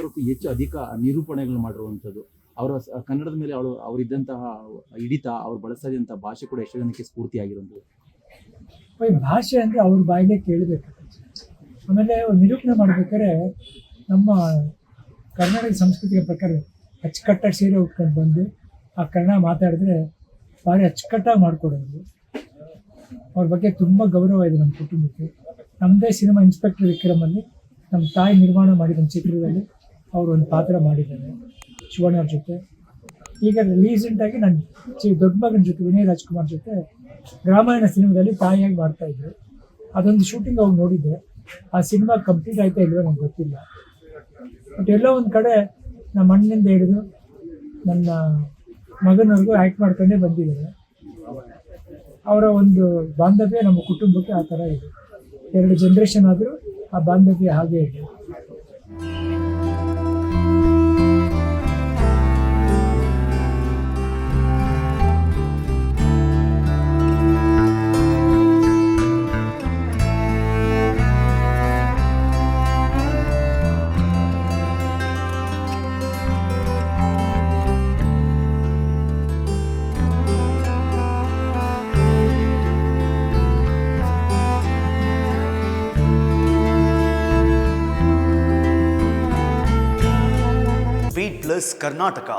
1000ಕ್ಕೂ ಹೆಚ್ಚು ಅಧಿಕ ನಿರೂಪಣೆಗಳು ಮಾಡಿರುವಂಥದ್ದು. ಅವರ ಕನ್ನಡದ ಮೇಲೆ ಅವರಿದ್ದಂತಹ ಹಿಡಿತ, ಅವ್ರು ಬಳಸ್ತಾ ಇದ್ದಂಥ ಭಾಷೆ ಕೂಡ ಎಷ್ಟೋ ಜನಕ್ಕೆ ಸ್ಫೂರ್ತಿಯಾಗಿರುವಂಥದ್ದು. ಭಾಷೆ ಅಂದರೆ ಅವ್ರ ಬಾಯಿಗೆ ಕೇಳಬೇಕು. ಆಮೇಲೆ ನಿರೂಪಣೆ ಮಾಡ್ಬೇಕಾದ್ರೆ ನಮ್ಮ ಕರ್ನಾಟಕ ಸಂಸ್ಕೃತಿಯ ಪ್ರಕಾರ ಅಚ್ಚುಕಟ್ಟಾಗಿ ಸೀರೆ ಉಟ್ಕೊಂಡು ಬಂದು ಆ ಕನ್ನಡ ಮಾತಾಡಿದ್ರೆ ಭಾರಿ ಅಚ್ಚುಕಟ್ಟಾಗಿ ಮಾಡಿಕೊಡೋದು. ಅವ್ರ ಬಗ್ಗೆ ತುಂಬ ಗೌರವ ಇದೆ ನಮ್ಮ ಕುಟುಂಬಕ್ಕೆ. ನಮ್ಮದೇ ಸಿನಿಮಾ ಇನ್ಸ್ಪೆಕ್ಟರ್ ವಿಕ್ರಮಲ್ಲಿ ನಮ್ಮ ತಾಯಿ ನಿರ್ಮಾಣ ಮಾಡಿದ ಒಂದು ಚಿತ್ರದಲ್ಲಿ ಅವರು ಒಂದು ಪಾತ್ರ ಮಾಡಿದ್ದಾರೆ ಶಿವಣ್ಣ ಅವ್ರ ಜೊತೆ. ಈಗ ರೀಸೆಂಟಾಗಿ ನನ್ನ ದೊಡ್ಡ ಮಗನ ಜೊತೆ ವಿನಯ್ ರಾಜ್ಕುಮಾರ್ ಜೊತೆ ರಾಮಾಯಣ ಸಿನಿಮಾದಲ್ಲಿ ತಾಯಿಯಾಗಿ ಮಾಡ್ತಾಯಿದ್ರು. ಅದೊಂದು ಶೂಟಿಂಗ್ ಅವ್ರು ನೋಡಿದ್ದೆ. ಆ ಸಿನಿಮಾ ಕಂಪ್ಲೀಟ್ ಆಯ್ತಾ ಇಲ್ವೋ ನಂಗೆ ಗೊತ್ತಿಲ್ಲ. ಬಟ್ ಎಲ್ಲೋ ಒಂದು ಕಡೆ ನಮ್ಮ ಅಣ್ಣನಿಂದ ಹಿಡಿದು ನನ್ನ ಮಗನವ್ರಿಗೂ ಆ್ಯಕ್ಟ್ ಮಾಡ್ಕೊಂಡೇ ಬಂದಿದ್ದಾರೆ. ಅವರ ಒಂದು ಬಾಂಧವ್ಯ ನಮ್ಮ ಕುಟುಂಬಕ್ಕೆ ಆ ಥರ ಇದೆ. 2 ಜನ್ರೇಷನ್ ಆದರೂ ಆ ಬಾಂಧವ್ಯ ಹಾಗೇ ಇದೆ. Beat Plus Karnataka.